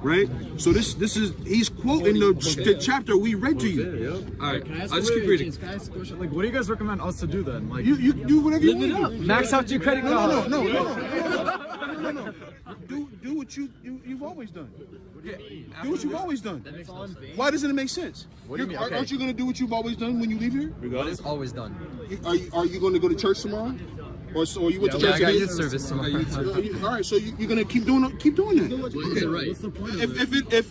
right? So this is he's quoting the chapter we read to you. All right, Can I ask I'll just keep reading. Can I ask a question? Like, what do you guys recommend us to do then? Like, You do whatever you want to do. max out your credit card. No. Do what you've always done. Do what you've always done. Why doesn't it make sense? Aren't you going to do what you've always done when you leave here? What is always done? Are you going to go to church tomorrow? Or you went to church I got today? youth service tomorrow. All right, so you're going to keep doing that. Is it right?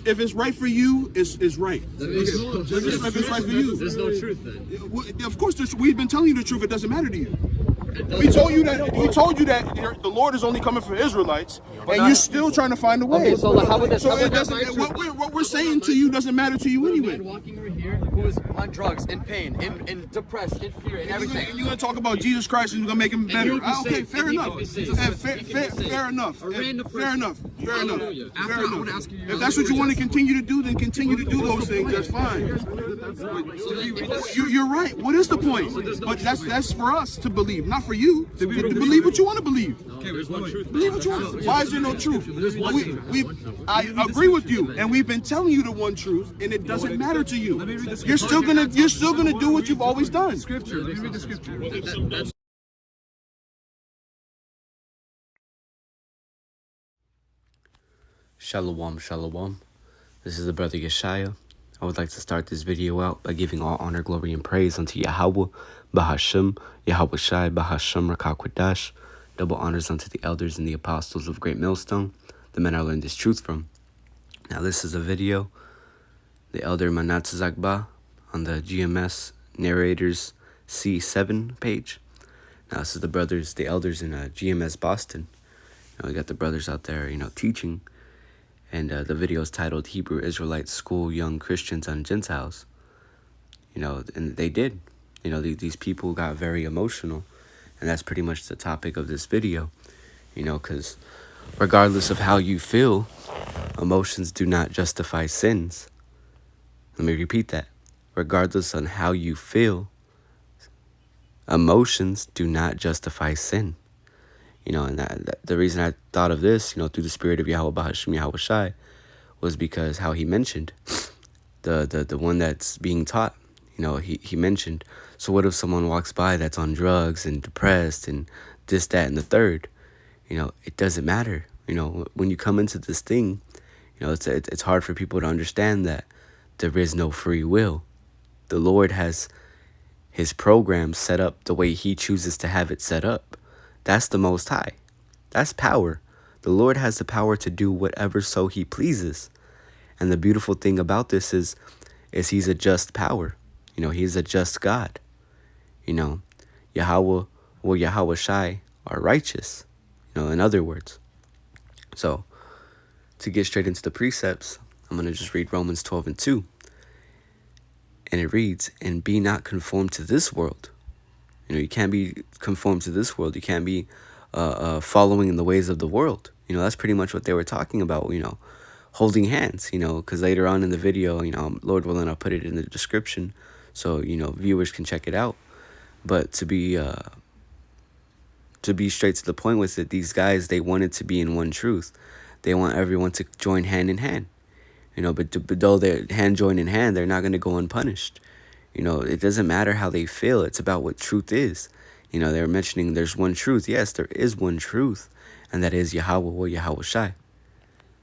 If it's right for you, it's right. If it's right for you, There's no truth then. of course, we've been telling you the truth. It doesn't matter to you. We told you that the Lord is only coming for Israelites, and you're still trying to find a way. Okay, so like, how would that? So it doesn't. What we're saying to you doesn't matter to you anyway. Walking right here, who is on drugs, in pain, in depressed, in fear, and everything. And you're gonna talk about Jesus Christ and you're gonna make him better. Okay, fair enough. Fair enough. Fair enough. If that's what you want to continue to do, then continue to do those things. That's fine. You're right. What is the point? But that's for us to believe, not for you. To believe what you want to believe. Okay, there's one truth. Believe what you want. Why is there no truth? I agree with you, and we've been telling you the one truth, and it doesn't matter to you. You're still gonna do what you've always done. Scripture. Let me read the scripture. Shalawam, shalawam. This is the brother Yeshaya. I would like to start this video out by giving all honor, glory, and praise unto Yahawah, BAHASHAM, Yahawashi, BAHASHAM, Qadash. Double honors unto the elders and the apostles of Great Millstone, the men I learned this truth from. Now this is a video, the elder Manat Zagba on the GMS Narrators C7 page. Now this is the brothers, the elders in GMS Boston. Now we got the brothers out there, teaching. And the video is titled Hebrew Israelites School Young Christians and Gentiles. And they did. These people got very emotional. And that's pretty much the topic of this video. Because regardless of how you feel, emotions do not justify sins. Let me repeat that. Regardless on how you feel, emotions do not justify sin. And the reason I thought of this, through the spirit of Yahawah, BAHASHAM, Yahawashi, was because how he mentioned the one that's being taught. He mentioned, so what if someone walks by that's on drugs and depressed and this, that, and the third? It doesn't matter. When you come into this thing, it's hard for people to understand that there is no free will. The Lord has his program set up the way he chooses to have it set up. That's the Most High. That's power. The Lord has the power to do whatever so he pleases. And the beautiful thing about this is he's a just power. He's a just God. Yahawah or Yahawashi are righteous. In other words. So, to get straight into the precepts, I'm going to just read Romans 12:2. And it reads, and be not conformed to this world. You can't be conformed to this world. You can't be following in the ways of the world. That's pretty much what they were talking about, holding hands, because later on in the video, Lord willing, I'll put it in the description so, viewers can check it out. But to be straight to the point with it, these guys, they wanted to be in one truth. They want everyone to join hand in hand, but though they're hand joined in hand, they're not going to go unpunished. It doesn't matter how they feel. It's about what truth is. They're mentioning there's one truth. Yes, there is one truth, and that is Yahawah or Yahawashi.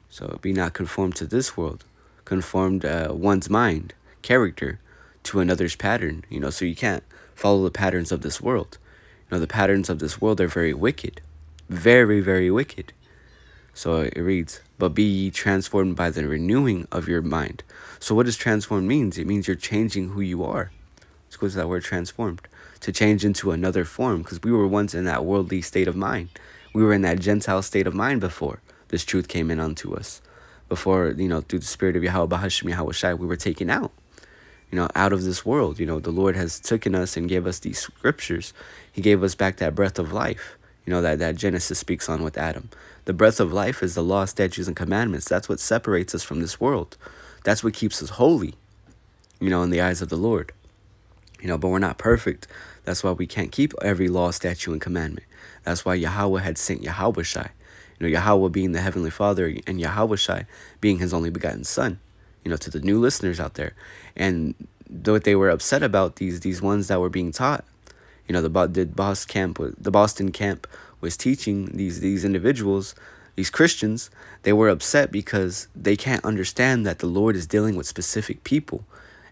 So be not conformed to this world. Conformed one's mind, character, to another's pattern. So you can't follow the patterns of this world. The patterns of this world are very wicked. Very, very wicked. So it reads, but be ye transformed by the renewing of your mind. So what does transform means? It means you're changing who you are. Let's go to that word transformed. To change into another form, because we were once in that worldly state of mind. We were in that Gentile state of mind before this truth came in unto us. Before, through the spirit of Yahawah, BAHASHAM, Yahawashi, we were taken out. Out of this world. The Lord has taken us and gave us these scriptures. He gave us back that breath of life. That Genesis speaks on with Adam. The breath of life is the law, statutes, and commandments. That's what separates us from this world. That's what keeps us holy, in the eyes of the Lord. But we're not perfect. That's why we can't keep every law, statute, and commandment. That's why Yahawah had sent Yahawashi. Yahawah being the Heavenly Father and Yahawashi being his only begotten Son, to the new listeners out there. And what they were upset about, these ones that were being taught, the Boston camp was teaching these individuals, these Christians. They were upset because they can't understand that the Lord is dealing with specific people,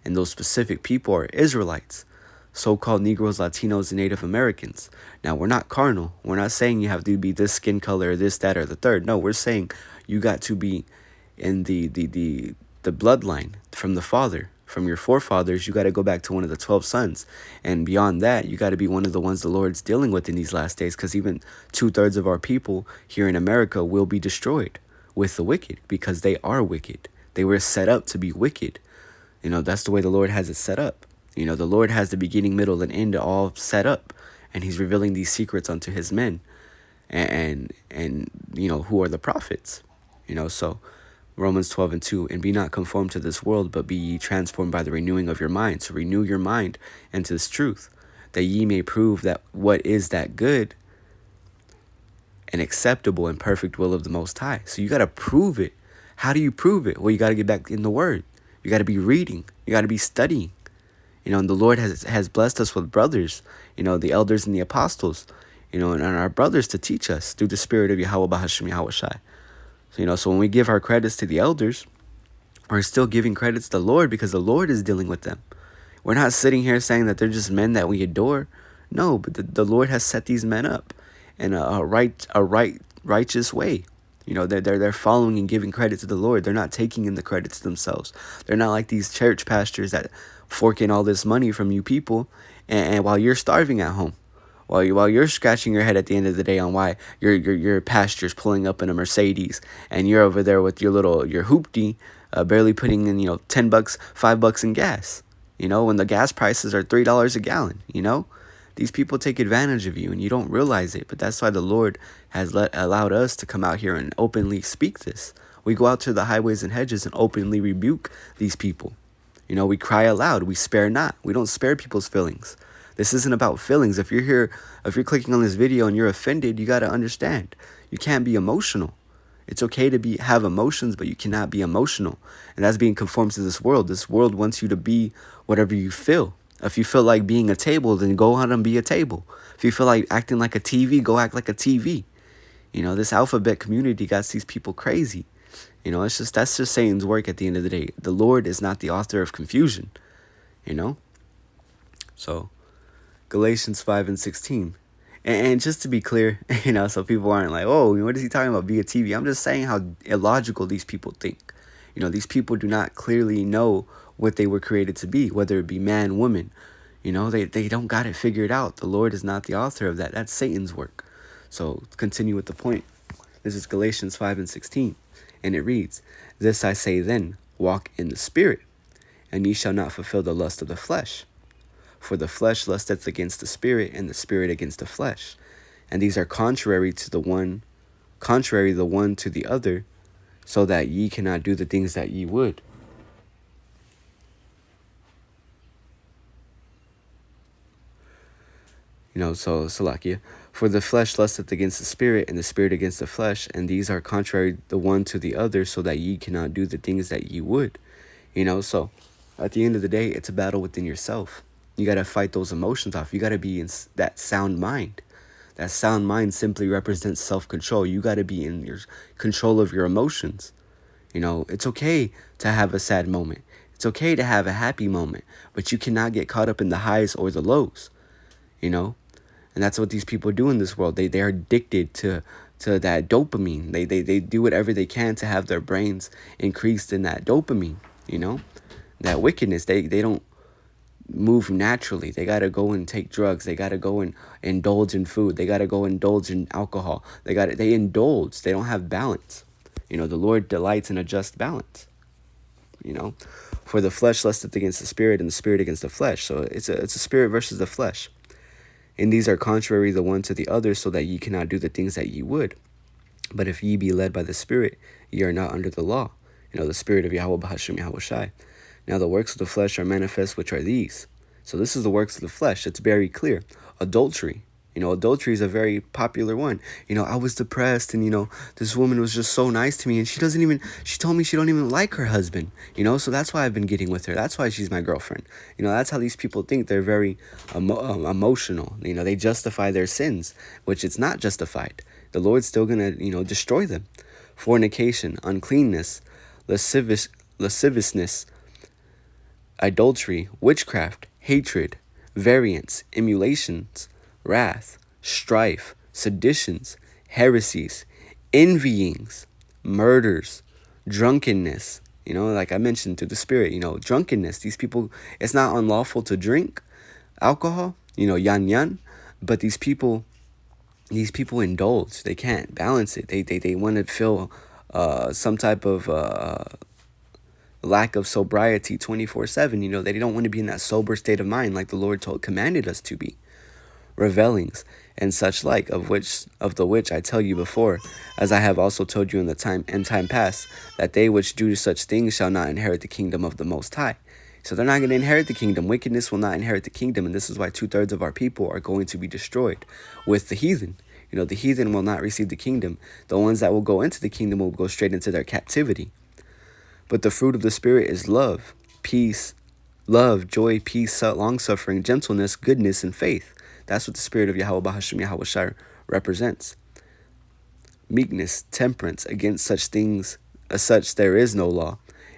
and those specific people are Israelites, so-called Negroes, Latinos, and Native Americans. Now, we're not carnal. We're not saying you have to be this skin color, or this, that, or the third. No, we're saying you got to be in the bloodline from the Father, from your forefathers. You got to go back to one of the 12 sons. And beyond that, you got to be one of the ones the Lord's dealing with in these last days, because even 2/3 of our people here in America will be destroyed with the wicked, because they are wicked. They were set up to be wicked. That's the way the Lord has it set up. The Lord has the beginning, middle, and end all set up, and he's revealing these secrets unto his men, and who are the prophets. So Romans 12:2, and be not conformed to this world, but be ye transformed by the renewing of your mind. So renew your mind into this truth, that ye may prove that what is that good and acceptable and perfect will of the Most High. So you got to prove it. How do you prove it? Well, you got to get back in the Word. You got to be reading. You got to be studying. And the Lord has blessed us with brothers, the elders and the apostles, and our brothers to teach us through the Spirit of Yahawah, BAHASHAM, Yahawashi. So when we give our credits to the elders, we're still giving credits to the Lord, because the Lord is dealing with them. We're not sitting here saying that they're just men that we adore. No, but the Lord has set these men up in a righteous way. They're following and giving credit to the Lord. They're not taking in the credit to themselves. They're not like these church pastors that fork in all this money from you people, and while you're starving at home, while you're scratching your head at the end of the day on why your pastor's pulling up in a Mercedes, and you're over there with your hoopty, barely putting in $10, $5 in gas. When the gas prices are $3 a gallon. These people take advantage of you, and you don't realize it. But that's why the Lord has allowed us to come out here and openly speak this. We go out to the highways and hedges and openly rebuke these people. We cry aloud. We spare not. We don't spare people's feelings. This isn't about feelings. If you're clicking on this video and you're offended, you got to understand. You can't be emotional. It's okay to have emotions, but you cannot be emotional. And that's being conformed to this world. This world wants you to be whatever you feel. If you feel like being a table, then go out and be a table. If you feel like acting like a TV, go act like a TV. This alphabet community got these people crazy. That's just Satan's work at the end of the day. The Lord is not the author of confusion. So Galatians 5:16. And just to be clear, so people aren't like, oh, what is he talking about? Be a TV. I'm just saying how illogical these people think. These people do not clearly know what they were created to be, whether it be man, woman. They don't got it figured out. The Lord is not the author of that. That's Satan's work. So continue with the point. This is Galatians 5:16. And it reads, this I say then, walk in the Spirit, and ye shall not fulfill the lust of the flesh. For the flesh lusteth against the Spirit, and the Spirit against the flesh. And these are contrary the one to the other, so that ye cannot do the things that ye would. So Salakia. For the flesh lusteth against the Spirit, and the Spirit against the flesh, and these are contrary the one to the other, so that ye cannot do the things that ye would. So at the end of the day, it's a battle within yourself. You got to fight those emotions off. You got to be in that sound mind. That sound mind simply represents self-control. You got to be in your control of your emotions. It's okay to have a sad moment. It's okay to have a happy moment, but you cannot get caught up in the highs or the lows. And that's what these people do in this world. They are addicted to that dopamine. They do whatever they can to have their brains increased in that dopamine, that wickedness. They don't move naturally. They got to go and take drugs. They got to go and indulge in food. They got to go indulge in alcohol. They indulge. They don't have balance. The Lord delights in a just balance. For the flesh lusteth against the Spirit, and the Spirit against the flesh. So it's a spirit versus the flesh. And these are contrary the one to the other, so that ye cannot do the things that ye would. But if ye be led by the Spirit, ye are not under the law. The Spirit of Yahawah, BAHASHAM, Yahawashi. Now the works of the flesh are manifest, which are these. So this is the works of the flesh. It's very clear. Adultery, You know, adultery is a very popular one. You know, I was depressed and, you know, this woman was just so nice to me and she told me she don't even like her husband, you know, so that's why I've been getting with her. That's why she's my girlfriend. You know, that's how these people think. They're very emotional. You know, they justify their sins, which it's not justified. The Lord's still going to, you know, destroy them. Fornication, uncleanness, lasciviousness, adultery, witchcraft, hatred, variance, emulations, wrath, strife, seditions, heresies, envyings, murders, drunkenness. You know, like I mentioned, through the Spirit, you know, drunkenness. These people, it's not unlawful to drink alcohol, you know, yan, but these people indulge. They can't balance it. They want to feel some type of lack of sobriety 24/7. You know, they don't want to be in that sober state of mind like the Lord commanded us to be. Revelings and such like, of the which I tell you before, as I have also told you in time past, that they which do such things shall not inherit the kingdom of the Most High. So they're not going to inherit the kingdom. Wickedness will not inherit the kingdom, and this is why 2/3 of our people are going to be destroyed with the heathen. You know, the heathen will not receive the kingdom. The ones that will go into the kingdom will go straight into their captivity. But the fruit of the Spirit is love, peace, joy, peace, long-suffering, gentleness, goodness, and faith. That's what the Spirit of Yahawah, BAHASHAM, Yahawashi represents. Meekness, temperance. Against such things as such there is no law.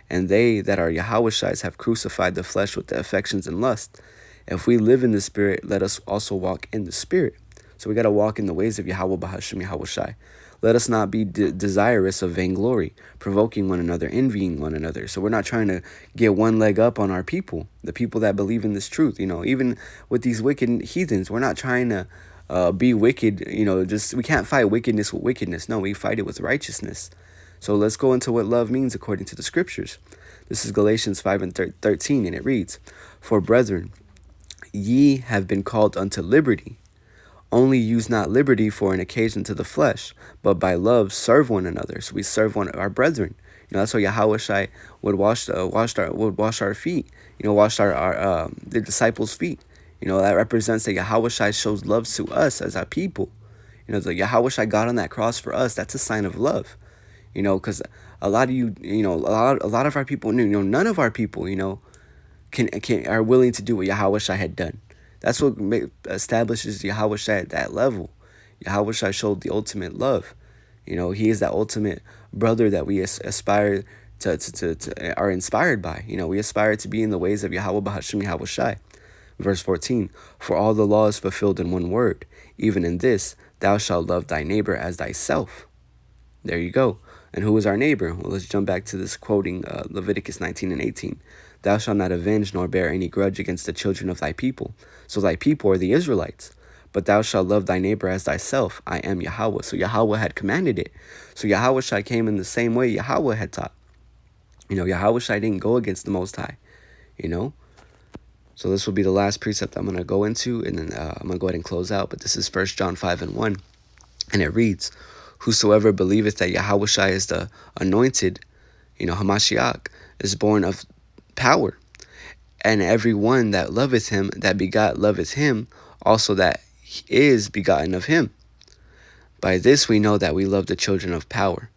And they that are Yahawashis have crucified the flesh with the affections and lust. If we live in the Spirit, let us also walk in the Spirit. So we got to walk in the ways of Yahawah, BAHASHAM, Yahawashi. Let us not be desirous of vainglory, provoking one another, envying one another. So we're not trying to get one leg up on our people, the people that believe in this truth. You know, even with these wicked heathens, we're not trying to be wicked. You know, we can't fight wickedness with wickedness. No, we fight it with righteousness. So let's go into what love means according to the scriptures. This is Galatians 5:13, and it reads, "For brethren, ye have been called unto liberty. Only use not liberty for an occasion to the flesh, but by love serve one another." So we serve our brethren. You know, that's why Yahawashi would wash our feet. You know, wash the disciples' feet. You know, that represents that Yahawashi shows love to us as our people. You know, the Yahawashi got on that cross for us. That's a sign of love. You know, because a lot of our people, you know, none of our people, you know, are willing to do what Yahawashi had done. That's what establishes Yahawashi at that level. Yahawashi showed the ultimate love. You know, he is that ultimate brother that we aspire to are inspired by. You know, we aspire to be in the ways of Yahawah, BAHASHAM, Yahawashi. Verse 14, "For all the law is fulfilled in one word, even in this, thou shalt love thy neighbor as thyself." There you go. And who is our neighbor? Well, let's jump back to this quoting Leviticus 19:18. "Thou shalt not avenge nor bear any grudge against the children of thy people." So thy people are the Israelites. "But thou shalt love thy neighbor as thyself. I am Yahawah." So Yahawah had commanded it. So Yahawashi came in the same way Yahawah had taught. You know, Yahawashi didn't go against the Most High. You know? So this will be the last precept I'm going to go into, and then I'm going to go ahead and close out. But this is 1 John 5:1. And it reads, "Whosoever believeth that Yahawashi is the anointed, you know, Hamashiach, is born of power. And every one that loveth him that begot loveth him also that is begotten of him. By this we know that we love the children of power,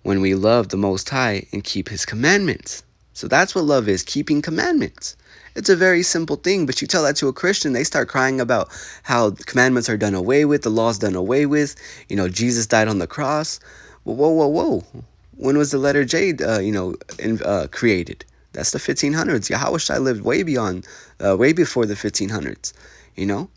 when we love the Most High and keep his commandments." So that's what love is, keeping commandments. It's a very simple thing, but you tell that to a Christian, they start crying about how commandments are done away with, the law's done away with, you know, Jesus died on the cross. Whoa. When was the letter J, created? That's the 1500s. Yahawashi lived way before the 1500s, you know?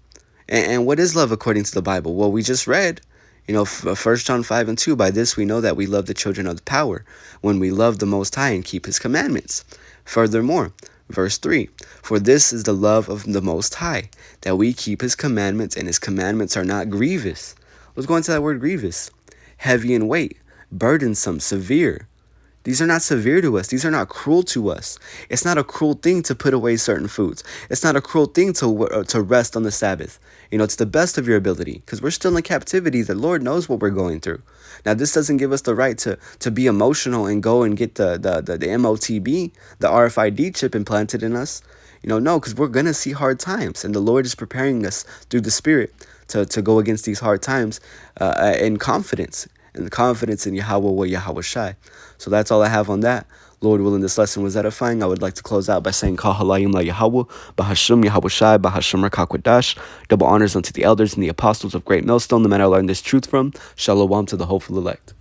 And what is love according to the Bible? Well, we just read, you know, 1 John 5:2, "By this we know that we love the children of the power, when we love the Most High and keep his commandments." Furthermore, verse 3, "For this is the love of the Most High, that we keep his commandments, and his commandments are not grievous." Let's go into that word grievous. "Heavy in weight, burdensome, severe." These are not severe to us. These are not cruel to us. It's not a cruel thing to put away certain foods. It's not a cruel thing to rest on the Sabbath. You know, it's the best of your ability, because we're still in captivity. The Lord knows what we're going through. Now, this doesn't give us the right to be emotional and go and get the MOTB, the RFID chip implanted in us. You know, no, because we're going to see hard times, and the Lord is preparing us through the Spirit to go against these hard times in confidence. And the confidence in Yahawah, Yahawashi. So that's all I have on that. Lord willing, this lesson was edifying. I would like to close out by saying, HALALYAM la Yahawah, BAHASHAM, Yahawashi, BAHASHAM Qadash. Double honors unto the elders and the apostles of Great Millstone, the men I learned this truth from. SHALAWAM to the hopeful elect.